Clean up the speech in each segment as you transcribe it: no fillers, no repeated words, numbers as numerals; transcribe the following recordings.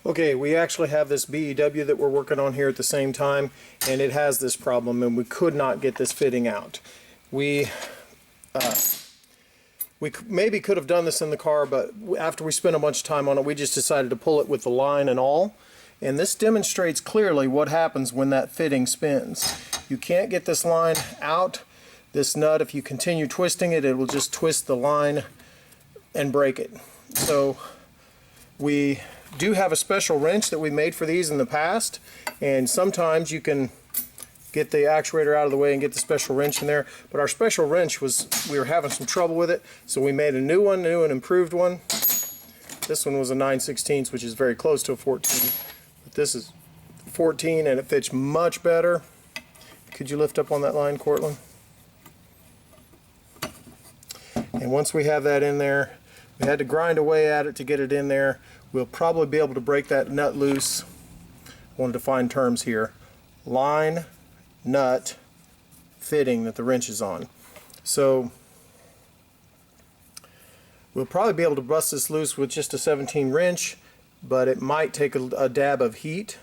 Okay, we actually have this BEW that we're working on here at the same time, and it has this problem, and we could not get this fitting out. We maybe could have done this in the car, but after we spent a bunch of time on it, we just decided to pull it with the line and all. And this demonstrates clearly what happens when that fitting spins. You can't get this line out. This nut, if you continue twisting it, it will just twist the line and break it. So we do have a special wrench that we made for these in the past, and sometimes you can get the actuator out of the way and get the special wrench in there. But our special wrench we were having some trouble with it, so we made a new and improved one. This one was a 9/16, which is very close to a 14. But this is 14 and it fits much better. Could you lift up on that line, Cortland? And once we have that in there, we had to grind away at it to get it in there. We'll probably be able to break that nut loose. I want to define terms here. Line, nut, fitting that the wrench is on. So we'll probably be able to bust this loose with just a 17 wrench, but it might take a dab of heat,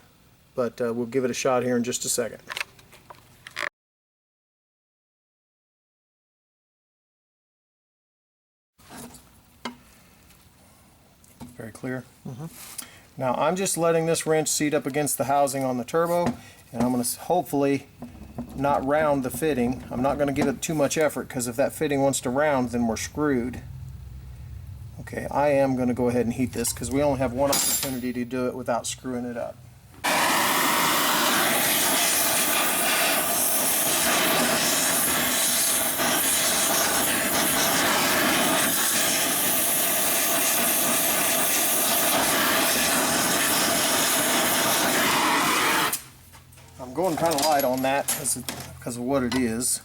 but we'll give it a shot here in just a second. Very clear. Now I'm just letting this wrench seat up against the housing on the turbo, and I'm going to hopefully not round the fitting. I'm not going to give it too much effort, because if that fitting wants to round, then we're screwed. Okay, I am going to go ahead and heat this, because we only have one opportunity to do it without screwing it up. I'm going kind of light on that because of what it is.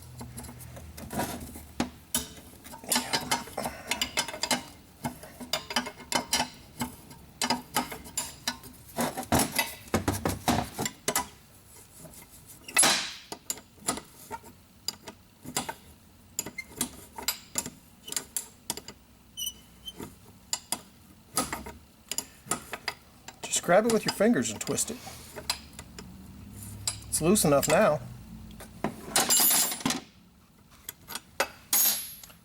Just grab it with your fingers and twist it. It's loose enough now.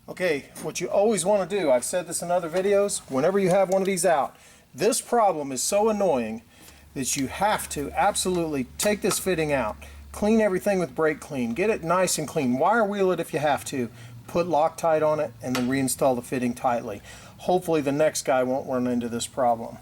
Okay, what you always want to do, I've said this in other videos, whenever you have one of these out, this problem is so annoying that you have to absolutely take this fitting out, clean everything with brake clean, get it nice and clean, wire wheel it if you have to, put Loctite on it, and then reinstall the fitting tightly. Hopefully the next guy won't run into this problem.